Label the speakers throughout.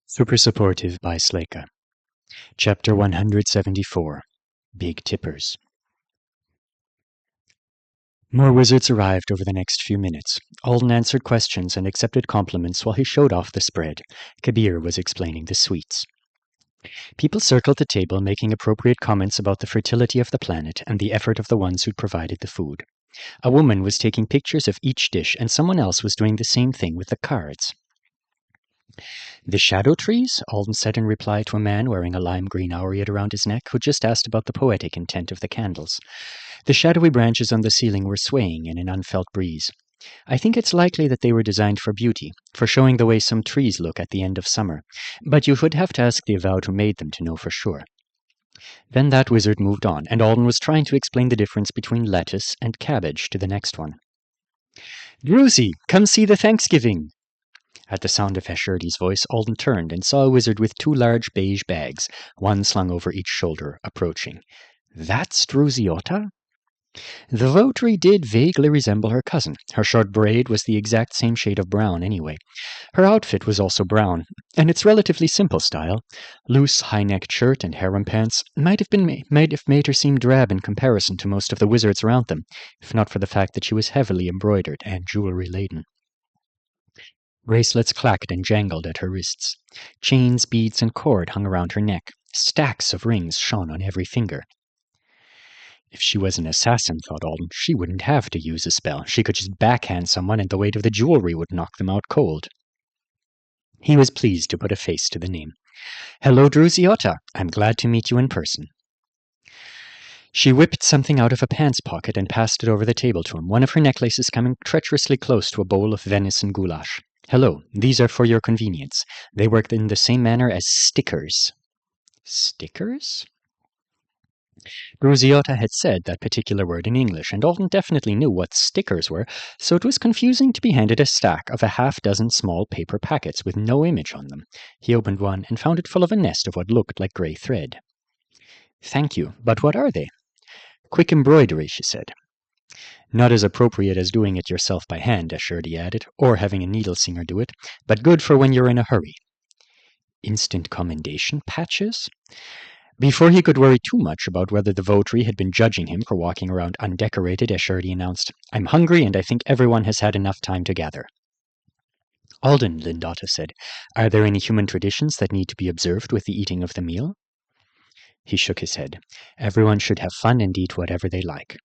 Speaker 1: Super Supportive by Sleyca. Chapter 174. Big Tippers. More wizards arrived over the next few minutes. Alden answered questions and accepted compliments while he showed off the spread. Kabir was explaining the sweets. People circled the table, making appropriate comments about the fertility of the planet and the effort of the ones who'd provided the food. A woman was taking pictures of each dish, and someone else was doing the same thing with the cards. "The shadow trees?" Alden said in reply to a man wearing a lime-green aureate around his neck who just asked about the poetic intent of the candles. The shadowy branches on the ceiling were swaying in an unfelt breeze. "I think it's likely that they were designed for beauty, for showing the way some trees look at the end of summer. But you would have to ask the avowed who made them to know for sure." Then that wizard moved on, and Alden was trying to explain the difference between lettuce and cabbage to the next one. "Druzy, come see the Thanksgiving!" At the sound of Hesherdy's voice, Alden turned and saw a wizard with two large beige bags, one slung over each shoulder, approaching. "That's Druziota?" The votary did vaguely resemble her cousin. Her short braid was the exact same shade of brown, anyway. Her outfit was also brown, and its relatively simple style, loose, high-necked shirt and harem pants, might have made her seem drab in comparison to most of the wizards around them, if not for the fact that she was heavily embroidered and jewelry-laden. Bracelets clacked and jangled at her wrists. Chains, beads, and cord hung around her neck. Stacks of rings shone on every finger. If she was an assassin, thought Alden, she wouldn't have to use a spell. She could just backhand someone and the weight of the jewelry would knock them out cold. He was pleased to put a face to the name. "Hello, Druziota. I'm glad to meet you in person." She whipped something out of a pants pocket and passed it over the table to him, one of her necklaces coming treacherously close to a bowl of venison goulash. "Hello, these are for your convenience. They work in the same manner as stickers." Stickers? Druziota had said that particular word in English, and Alden definitely knew what stickers were, so it was confusing to be handed a stack of a half-dozen small paper packets with no image on them. He opened one and found it full of a nest of what looked like grey thread. "Thank you, but what are they?" "Quick embroidery," she said. "Not as appropriate as doing it yourself by hand," Hesherdy added, "or having a needle singer do it, but good for when you're in a hurry." Instant commendation patches? Before he could worry too much about whether the votary had been judging him for walking around undecorated, Hesherdy announced, "I'm hungry and I think everyone has had enough time to gather." "Alden," Lindota said, "are there any human traditions that need to be observed with the eating of the meal?" He shook his head. "Everyone should have fun and eat whatever they like."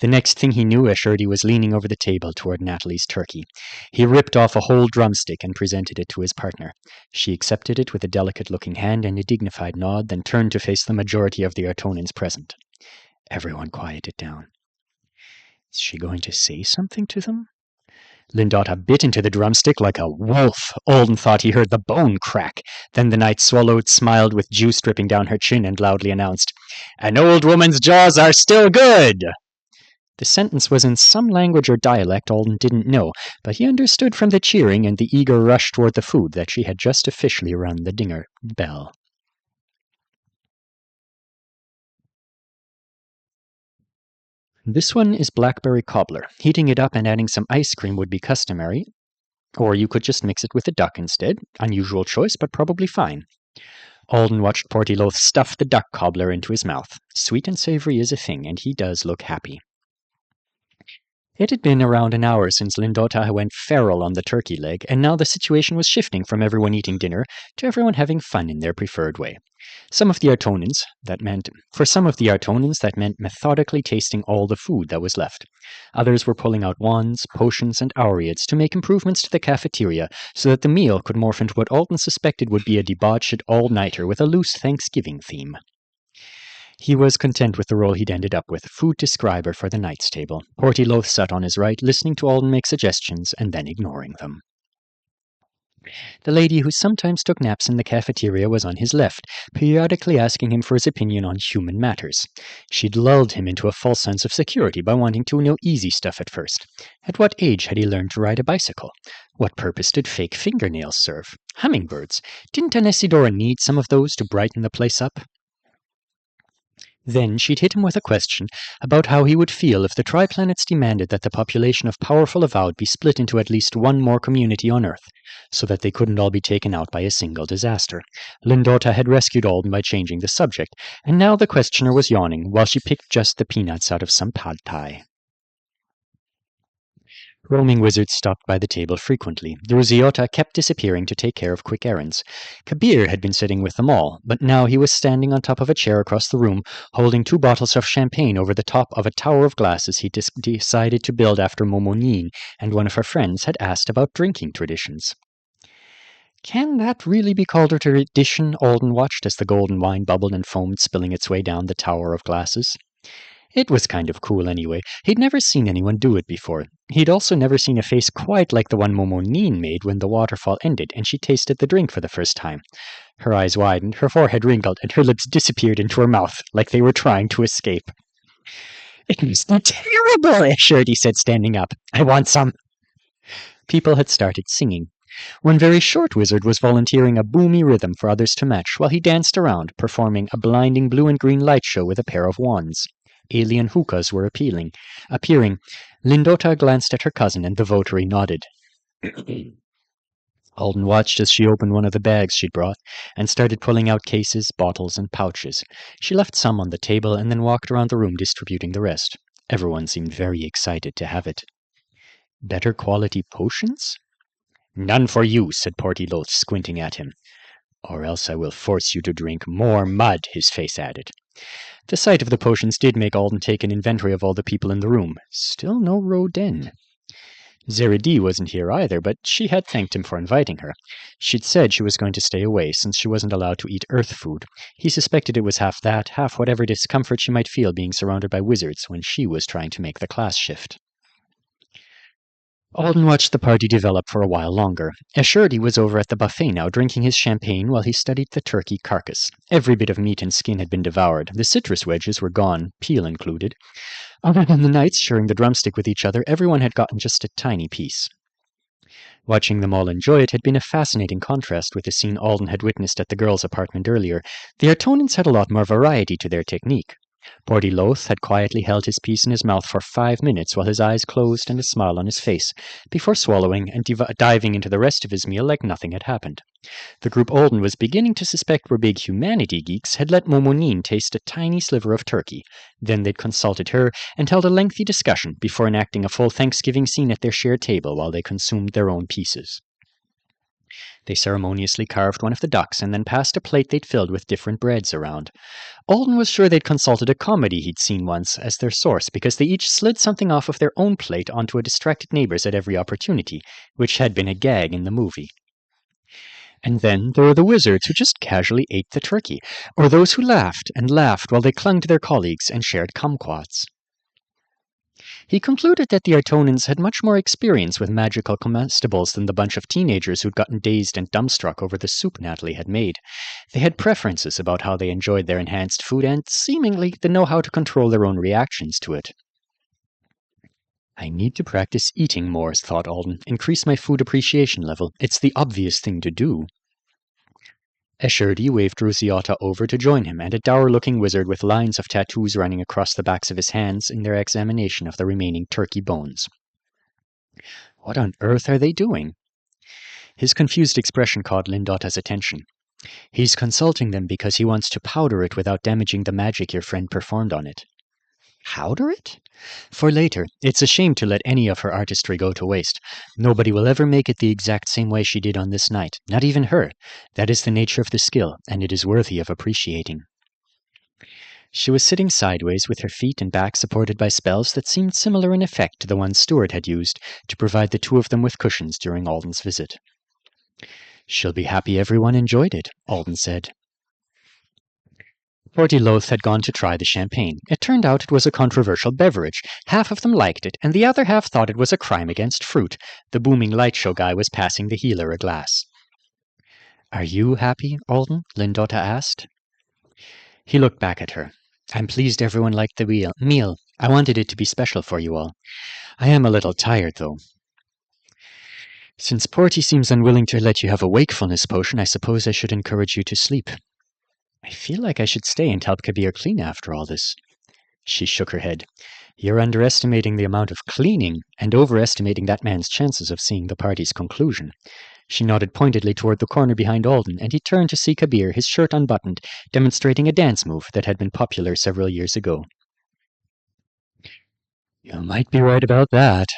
Speaker 1: The next thing he knew, Hesherdy was leaning over the table toward Natalie's turkey. He ripped off a whole drumstick and presented it to his partner. She accepted it with a delicate-looking hand and a dignified nod, then turned to face the majority of the Artonans present. Everyone quieted down. Is she going to say something to them? Lindota bit into the drumstick like a wolf. Alden thought he heard the bone crack. Then the knight swallowed, smiled with juice dripping down her chin, and loudly announced, "An old woman's jaws are still good!" The sentence was in some language or dialect Alden didn't know, but he understood from the cheering and the eager rush toward the food that she had just officially rung the dinger bell. This one is blackberry cobbler. Heating it up and adding some ice cream would be customary, or you could just mix it with a duck instead. Unusual choice, but probably fine. Alden watched Portyloath stuff the duck cobbler into his mouth. Sweet and savory is a thing, and he does look happy. It had been around an hour since Lindota went feral on the turkey leg, and now the situation was shifting from everyone eating dinner to everyone having fun in their preferred way. For some of the Artonans, that meant methodically tasting all the food that was left. Others were pulling out wands, potions, and aureates to make improvements to the cafeteria so that the meal could morph into what Alden suspected would be a debauched all-nighter with a loose Thanksgiving theme. He was content with the role he'd ended up with, food describer for the knight's table. Portyloath sat on his right, listening to Alden make suggestions and then ignoring them. The lady who sometimes took naps in the cafeteria was on his left, periodically asking him for his opinion on human matters. She'd lulled him into a false sense of security by wanting to know easy stuff at first. At what age had he learned to ride a bicycle? What purpose did fake fingernails serve? Hummingbirds. Didn't Anesidora need some of those to brighten the place up? Then she'd hit him with a question about how he would feel if the Triplanets demanded that the population of powerful Avowed be split into at least one more community on Earth, so that they couldn't all be taken out by a single disaster. Lindota had rescued Alden by changing the subject, and now the questioner was yawning while she picked just the peanuts out of some pad thai. Roaming wizards stopped by the table frequently. The Ruziota kept disappearing to take care of quick errands. Kabir had been sitting with them all, but now he was standing on top of a chair across the room, holding 2 bottles of champagne over the top of a tower of glasses he decided to build after Momonin and one of her friends had asked about drinking traditions. Can that really be called a tradition? Alden watched as the golden wine bubbled and foamed, spilling its way down the tower of glasses. It was kind of cool anyway. He'd never seen anyone do it before. He'd also never seen a face quite like the one Momonin made when the waterfall ended and she tasted the drink for the first time. Her eyes widened, her forehead wrinkled, and her lips disappeared into her mouth like they were trying to escape. "It was terrible," Shirley said, standing up. "I want some." People had started singing. One very short wizard was volunteering a boomy rhythm for others to match while he danced around, performing a blinding blue and green light show with a pair of wands. Alien hookahs were appearing. Lindota glanced at her cousin, and the votary nodded. Alden watched as she opened one of the bags she'd brought and started pulling out cases, bottles, and pouches. She left some on the table and then walked around the room distributing the rest. Everyone seemed very excited to have it. Better quality potions? "None for you," said Portiloth, squinting at him. "Or else I will force you to drink more mud," his face added. The sight of the potions did make Alden take an inventory of all the people in the room. Still no Rodin. Zeridee wasn't here either, but she had thanked him for inviting her. She'd said she was going to stay away, since she wasn't allowed to eat earth food. He suspected it was half that, half whatever discomfort she might feel being surrounded by wizards when she was trying to make the class shift. Alden watched the party develop for a while longer. Ashurdy was over at the buffet now, drinking his champagne while he studied the turkey carcass. Every bit of meat and skin had been devoured. The citrus wedges were gone, peel included. Other than the knights sharing the drumstick with each other, everyone had gotten just a tiny piece. Watching them all enjoy it had been a fascinating contrast with the scene Alden had witnessed at the girls' apartment earlier. The Artonans had a lot more variety to their technique. Portiloth had quietly held his piece in his mouth for 5 minutes while his eyes closed and a smile on his face, before swallowing and diving into the rest of his meal like nothing had happened. The group Alden was beginning to suspect were big humanity geeks had let Momonin taste a tiny sliver of turkey. Then they'd consulted her and held a lengthy discussion before enacting a full Thanksgiving scene at their shared table while they consumed their own pieces. They ceremoniously carved one of the ducks and then passed a plate they'd filled with different breads around. Alden was sure they'd consulted a comedy he'd seen once as their source because they each slid something off of their own plate onto a distracted neighbor's at every opportunity, which had been a gag in the movie. And then there were the wizards who just casually ate the turkey, or those who laughed and laughed while they clung to their colleagues and shared kumquats. He concluded that the Artonans had much more experience with magical comestibles than the bunch of teenagers who'd gotten dazed and dumbstruck over the soup Natalie had made. They had preferences about how they enjoyed their enhanced food and, seemingly, the know-how to control their own reactions to it. I need to practice eating more, thought Alden. Increase my food appreciation level. It's the obvious thing to do. Ashurdy waved Ruziota over to join him, and a dour-looking wizard with lines of tattoos running across the backs of his hands in their examination of the remaining turkey bones. What on earth are they doing? His confused expression caught Lindota's attention. He's consulting them because he wants to powder it without damaging the magic your friend performed on it. Powder it? For later. It's a shame to let any of her artistry go to waste. Nobody will ever make it the exact same way she did on this night, not even her. That is the nature of the skill, and it is worthy of appreciating. She was sitting sideways with her feet and back supported by spells that seemed similar in effect to the ones Stuart had used to provide the two of them with cushions during Alden's visit. She'll be happy everyone enjoyed it, Alden said. Portiloth had gone to try the champagne. It turned out it was a controversial beverage. Half of them liked it, and the other half thought it was a crime against fruit. The booming light show guy was passing the healer a glass. Are you happy, Alden? Lindota asked. He looked back at her. I'm pleased everyone liked the meal. I wanted it to be special for you all. I am a little tired, though. Since Porty seems unwilling to let you have a wakefulness potion, I suppose I should encourage you to sleep. I feel like I should stay and help Kabir clean after all this. She shook her head. You're underestimating the amount of cleaning and overestimating that man's chances of seeing the party's conclusion. She nodded pointedly toward the corner behind Alden, and he turned to see Kabir, his shirt unbuttoned, demonstrating a dance move that had been popular several years ago. You might be right about that.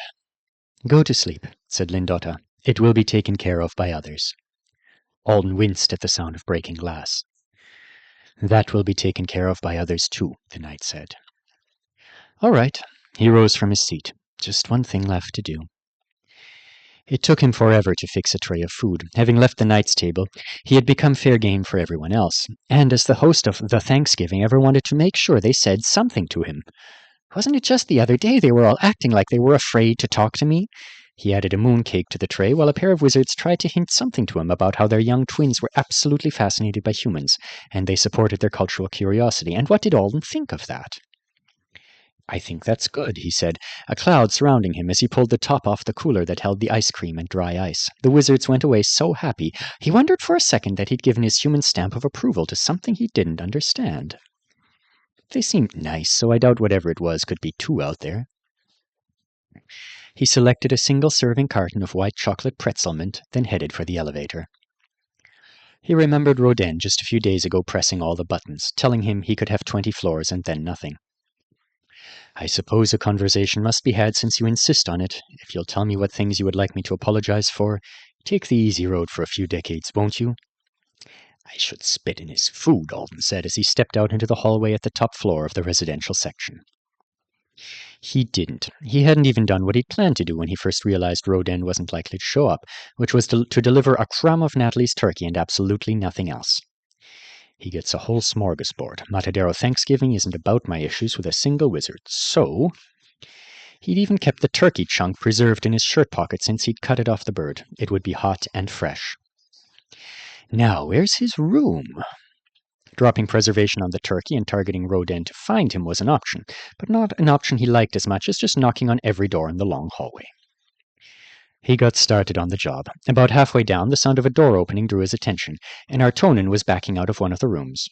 Speaker 1: Go to sleep, said Lindota. It will be taken care of by others. Alden winced at the sound of breaking glass. That will be taken care of by others too, the knight said. All right. He rose from his seat. Just one thing left to do. It took him forever to fix a tray of food. Having left the knight's table, he had become fair game for everyone else, and as the host of the Thanksgiving, everyone wanted to make sure they said something to him. Wasn't it just the other day they were all acting like they were afraid to talk to me? He added a mooncake to the tray while a pair of wizards tried to hint something to him about how their young twins were absolutely fascinated by humans, and they supported their cultural curiosity. And what did Alden think of that? I think that's good, he said, a cloud surrounding him as he pulled the top off the cooler that held the ice cream and dry ice. The wizards went away so happy, he wondered for a second that he'd given his human stamp of approval to something he didn't understand. They seemed nice, so I doubt whatever it was could be too out there. He selected a single-serving carton of white chocolate pretzel mint, then headed for the elevator. He remembered Rodin just a few days ago pressing all the buttons, telling him he could have 20 floors and then nothing. I suppose a conversation must be had since you insist on it. If you'll tell me what things you would like me to apologize for, take the easy road for a few decades, won't you? I should spit in his food, Alden said as he stepped out into the hallway at the top floor of the residential section. He didn't. He hadn't even done what he'd planned to do when he first realized Rodin wasn't likely to show up, which was to deliver a crumb of Natalie's turkey and absolutely nothing else. He gets a whole smorgasbord. Matadero Thanksgiving isn't about my issues with a single wizard, so... He'd even kept the turkey chunk preserved in his shirt pocket since he'd cut it off the bird. It would be hot and fresh. Now, where's his room? Dropping preservation on the turkey and targeting Rodin to find him was an option, but not an option he liked as much as just knocking on every door in the long hallway. He got started on the job. About halfway down, the sound of a door opening drew his attention, and Artonin was backing out of one of the rooms.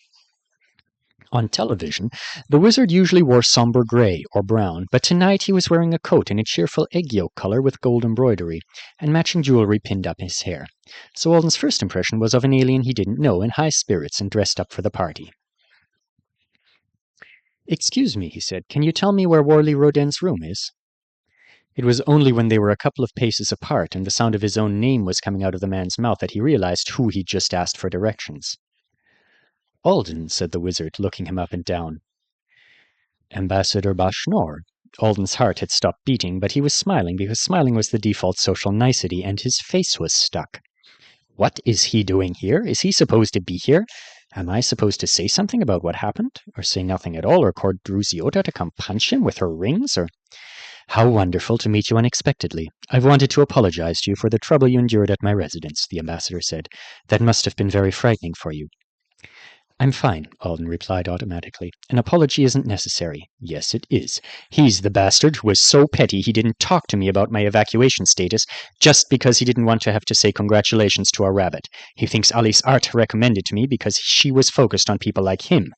Speaker 1: On television, the wizard usually wore somber gray or brown, but tonight he was wearing a coat in a cheerful egg yolk color with gold embroidery, and matching jewelry pinned up his hair. So Alden's first impression was of an alien he didn't know, in high spirits and dressed up for the party. Excuse me, he said, can you tell me where Worley Rodin's room is? It was only when they were a couple of paces apart and the sound of his own name was coming out of the man's mouth that he realized who he'd just asked for directions. Alden, said the wizard, looking him up and down. Ambassador Bashnor. Alden's heart had stopped beating, but he was smiling because smiling was the default social nicety, and his face was stuck. What is he doing here? Is he supposed to be here? Am I supposed to say something about what happened? Or say nothing at all, or call Drusiota to come punch him with her rings, or... How wonderful to meet you unexpectedly. I've wanted to apologize to you for the trouble you endured at my residence, the ambassador said. That must have been very frightening for you. I'm fine, Alden replied automatically. An apology isn't necessary. Yes, it is. He's the bastard who was so petty he didn't talk to me about my evacuation status just because he didn't want to have to say congratulations to a rabbit. He thinks Alice Art recommended to me because she was focused on people like him.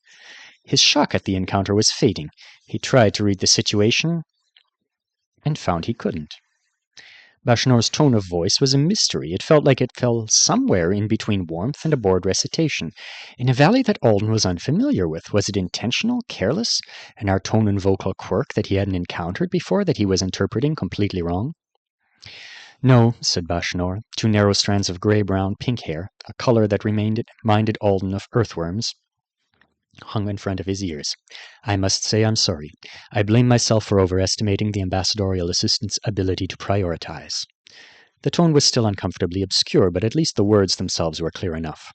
Speaker 1: His shock at the encounter was fading. He tried to read the situation and found he couldn't. Bashnor's tone of voice was a mystery. It felt like it fell somewhere in between warmth and a bored recitation, in a valley that Alden was unfamiliar with. Was it intentional, careless, an Artonin vocal quirk that he hadn't encountered before that he was interpreting completely wrong? No, said Bashnor, two narrow strands of grey-brown pink hair, a color that reminded Alden of earthworms, hung in front of his ears. I must say I'm sorry. I blame myself for overestimating the ambassadorial assistant's ability to prioritize. The tone was still uncomfortably obscure, but at least the words themselves were clear enough.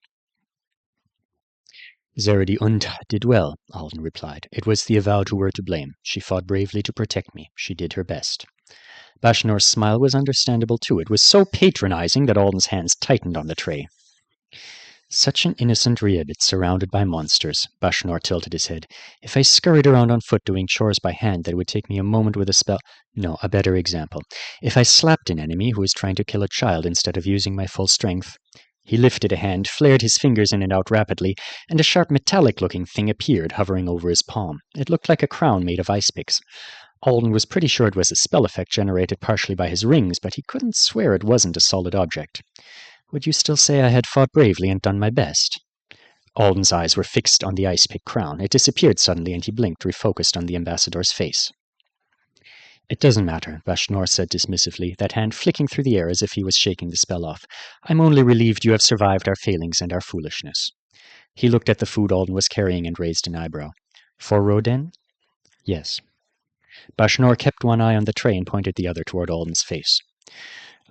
Speaker 1: Zeredi Und did well, Alden replied. It was the avowed who were to blame. She fought bravely to protect me. She did her best. Bashnor's smile was understandable too. It was so patronizing that Alden's hands tightened on the tray. Such an innocent ribbit surrounded by monsters. Bashnor tilted his head. If I scurried around on foot doing chores by hand, that would take me a moment with a spell. No, a better example. If I slapped an enemy who was trying to kill a child instead of using my full strength. He lifted a hand, flared his fingers in and out rapidly, and a sharp metallic-looking thing appeared, hovering over his palm. It looked like a crown made of ice picks. Alden was pretty sure it was a spell effect generated partially by his rings, but he couldn't swear it wasn't a solid object. Would you still say I had fought bravely and done my best? Alden's eyes were fixed on the ice-pick crown. It disappeared suddenly, and he blinked, refocused on the ambassador's face. It doesn't matter, Vashnor said dismissively, that hand flicking through the air as if he was shaking the spell off. I'm only relieved you have survived our failings and our foolishness. He looked at the food Alden was carrying and raised an eyebrow. For Roden? Yes. Vashnor kept one eye on the tray and pointed the other toward Alden's face.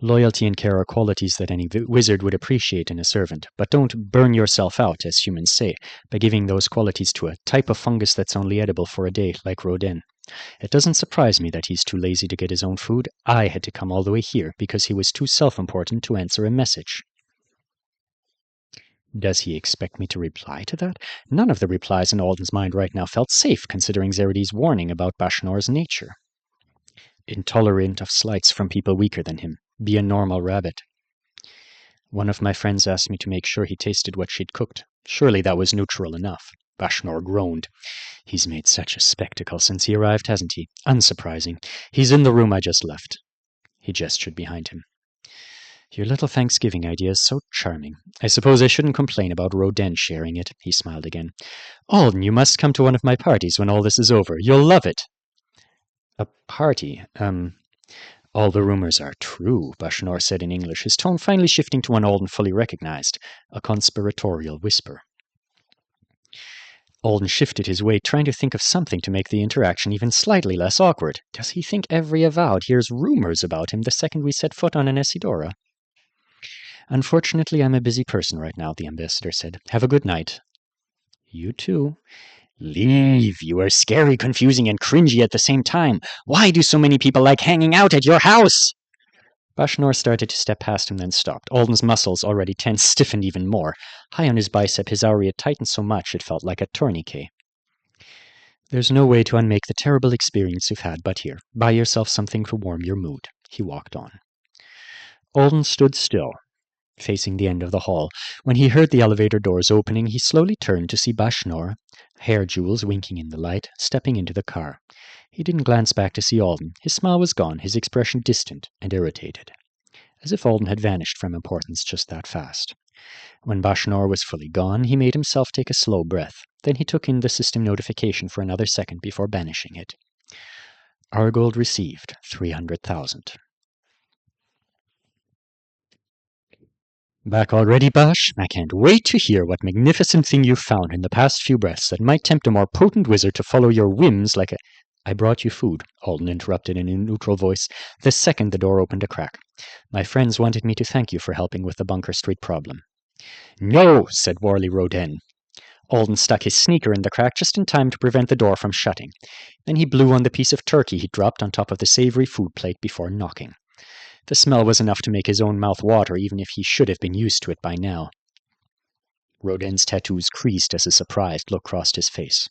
Speaker 1: Loyalty and care are qualities that any wizard would appreciate in a servant, but don't burn yourself out, as humans say, by giving those qualities to a type of fungus that's only edible for a day, like Roden. It doesn't surprise me that he's too lazy to get his own food. I had to come all the way here because he was too self-important to answer a message. Does he expect me to reply to that? None of the replies in Alden's mind right now felt safe, considering Zeridy's warning about Bashnor's nature. Intolerant of slights from people weaker than him. Be a normal rabbit. One of my friends asked me to make sure he tasted what she'd cooked. Surely that was neutral enough. Vashnor groaned. He's made such a spectacle since he arrived, hasn't he? Unsurprising. He's in the room I just left. He gestured behind him. Your little Thanksgiving idea is so charming. I suppose I shouldn't complain about Roden sharing it. He smiled again. Alden, you must come to one of my parties when all this is over. You'll love it. A party? All the rumors are true, Vashnor said in English, his tone finally shifting to one Alden fully recognized, a conspiratorial whisper. Alden shifted his weight, trying to think of something to make the interaction even slightly less awkward. Does he think every avowed hears rumors about him the second we set foot on an Essidora? Unfortunately, I'm a busy person right now, the ambassador said. Have a good night. You too. Leave. You are scary, confusing, and cringy at the same time. Why do so many people like hanging out at your house? Vashnor started to step past him, then stopped. Alden's muscles, already tense, stiffened even more. High on his bicep, his aurea tightened so much it felt like a tourniquet. There's no way to unmake the terrible experience you've had but here. Buy yourself something to warm your mood. He walked on. Alden stood still, facing the end of the hall. When he heard the elevator doors opening, he slowly turned to see Vashnor, hair jewels winking in the light, stepping into the car. He didn't glance back to see Alden. His smile was gone, his expression distant and irritated, as if Alden had vanished from importance just that fast. When Vashnor was fully gone, he made himself take a slow breath. Then he took in the system notification for another second before banishing it. Argold received 300,000. Back already, Bash? I can't wait to hear what magnificent thing you've found in the past few breaths that might tempt a more potent wizard to follow your whims like a... I brought you food, Alden interrupted in a neutral voice, the second the door opened a crack. My friends wanted me to thank you for helping with the Bunker Street problem. No, said Worley Roden. Alden stuck his sneaker in the crack just in time to prevent the door from shutting. Then he blew on the piece of turkey he dropped on top of the savory food plate before knocking. The smell was enough to make his own mouth water, even if he should have been used to it by now. Roden's tattoos creased as a surprised look crossed his face.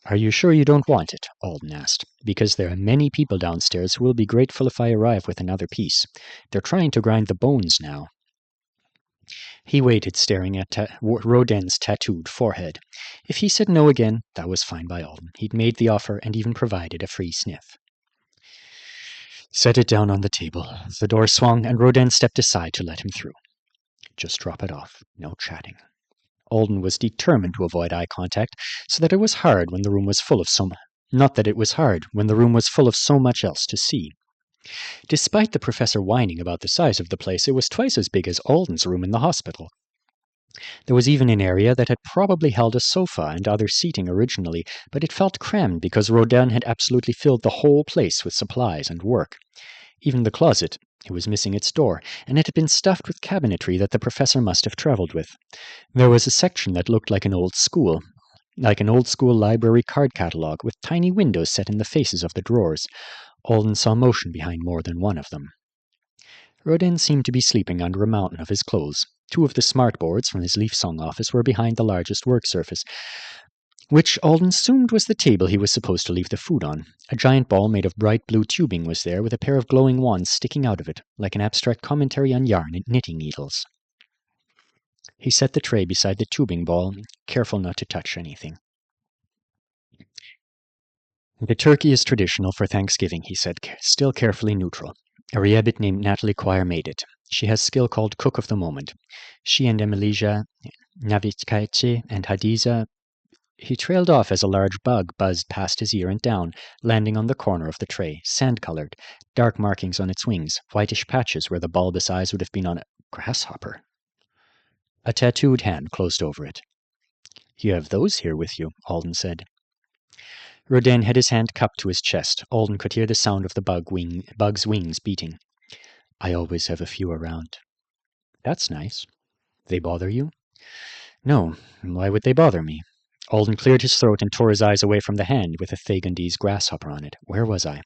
Speaker 1: Are you sure you don't want it? Alden asked. Because there are many people downstairs who will be grateful if I arrive with another piece. They're trying to grind the bones now. He waited, staring at Roden's tattooed forehead. If he said no again, that was fine by Alden. He'd made the offer and even provided a free sniff. Set it down on the table. The door swung, and Roden stepped aside to let him through. Just drop it off. No chatting. Alden was determined to avoid eye contact, so that it was hard when the room was full of Not that it was hard when the room was full of so much else to see. Despite the professor whining about the size of the place, it was twice as big as Alden's room in the hospital. There was even an area that had probably held a sofa and other seating originally, but it felt crammed because Roden had absolutely filled the whole place with supplies and work. Even the closet, it was missing its door, and it had been stuffed with cabinetry that the professor must have traveled with. There was a section that looked like an old school library card catalogue with tiny windows set in the faces of the drawers. Alden saw motion behind more than one of them. Roden seemed to be sleeping under a mountain of his clothes. Two of the smart boards from his Leaf Song office were behind the largest work surface, which Alden assumed was the table he was supposed to leave the food on. A giant ball made of bright blue tubing was there, with a pair of glowing wands sticking out of it, like an abstract commentary on yarn and knitting needles. He set the tray beside the tubing ball, careful not to touch anything. The turkey is traditional for Thanksgiving, he said, still carefully neutral. A Riebit named Natalie Quire made it. She has skill called cook of the moment. She and Emilija, Navitkaitse, and Hadiza. He trailed off as a large bug buzzed past his ear and down, landing on the corner of the tray, sand-colored, dark markings on its wings, whitish patches where the bulbous eyes would have been on a grasshopper. A tattooed hand closed over it. You have those here with you, Alden said. Rodin had his hand cupped to his chest. Alden could hear the sound of the bug's wings beating. I always have a few around. That's nice. They bother you? No. Why would they bother me? Alden cleared his throat and tore his eyes away from the hand with a Thagundese grasshopper on it. Where was I?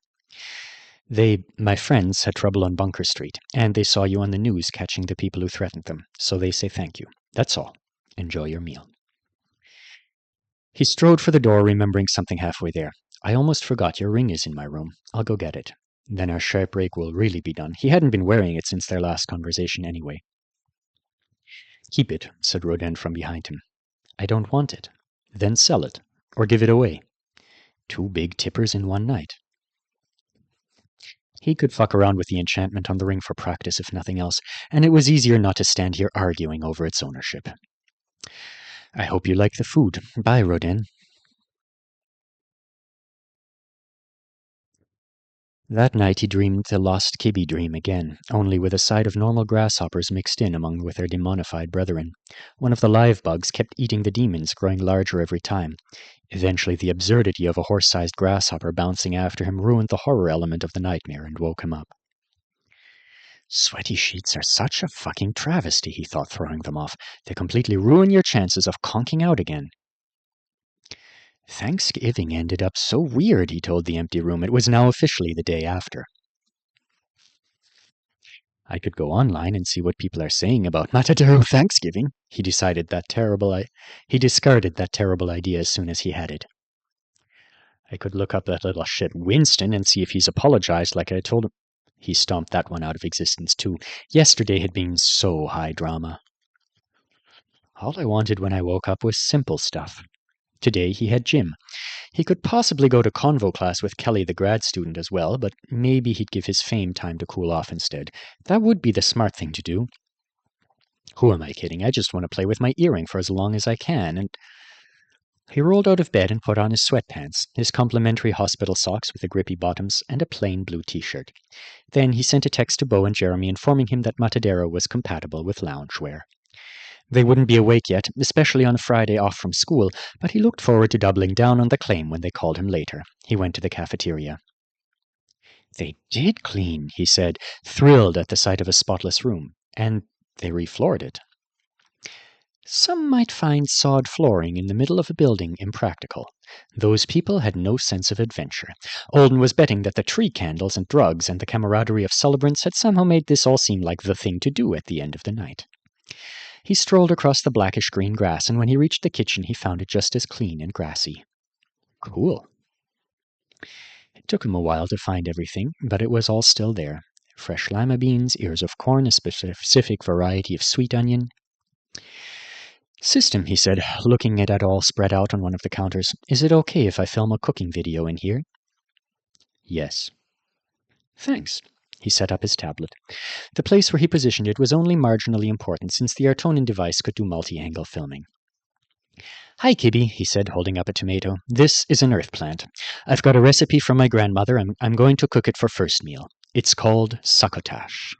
Speaker 1: My friends, had trouble on Bunker Street, and they saw you on the news catching the people who threatened them, so they say thank you. That's all. Enjoy your meal. He strode for the door, remembering something halfway there. I almost forgot your ring is in my room. I'll go get it. Then our sharp break will really be done. He hadn't been wearing it since their last conversation anyway. Keep it, said Rodin from behind him. I don't want it. Then sell it, or give it away. 2 big tippers in one night. He could fuck around with the enchantment on the ring for practice if nothing else, and it was easier not to stand here arguing over its ownership. I hope you like the food. Bye, Rodin. That night he dreamed the lost Kibi dream again, only with a side of normal grasshoppers mixed in among with their demonified brethren. One of the live bugs kept eating the demons, growing larger every time. Eventually the absurdity of a horse-sized grasshopper bouncing after him ruined the horror element of the nightmare and woke him up. Sweaty sheets are such a fucking travesty, he thought, throwing them off. They completely ruin your chances of conking out again. Thanksgiving ended up so weird, he told the empty room. It was now officially the day after. I could go online and see what people are saying about Matadero Thanksgiving. He discarded that terrible idea as soon as he had it. I could look up that little shit Winston and see if he's apologized like I told him. He stomped that one out of existence too. Yesterday had been so high drama. All I wanted when I woke up was simple stuff. Today he had gym. He could possibly go to convo class with Kelly the grad student as well, but maybe he'd give his fame time to cool off instead. That would be the smart thing to do. Who am I kidding? I just want to play with my earring for as long as I can, and... He rolled out of bed and put on his sweatpants, his complimentary hospital socks with the grippy bottoms, and a plain blue t-shirt. Then he sent a text to Bo and Jeremy informing him that Matadero was compatible with loungewear. They wouldn't be awake yet, especially on a Friday off from school, but he looked forward to doubling down on the claim when they called him later. He went to the cafeteria. They did clean, he said, thrilled at the sight of a spotless room, and they refloored it. Some might find sod flooring in the middle of a building impractical. Those people had no sense of adventure. Olden was betting that the tree candles and drugs and the camaraderie of celebrants had somehow made this all seem like the thing to do at the end of the night. He strolled across the blackish-green grass, and when he reached the kitchen he found it just as clean and grassy. Cool. It took him a while to find everything, but it was all still there. Fresh lima beans, ears of corn, a specific variety of sweet onion. System, he said, looking at it all spread out on one of the counters. Is it okay if I film a cooking video in here? Yes. Thanks. He set up his tablet. The place where he positioned it was only marginally important since the Artonin device could do multi-angle filming. Hi, Kibby, he said, holding up a tomato. This is an earth plant. I've got a recipe from my grandmother. I'm going to cook it for first meal. It's called succotash.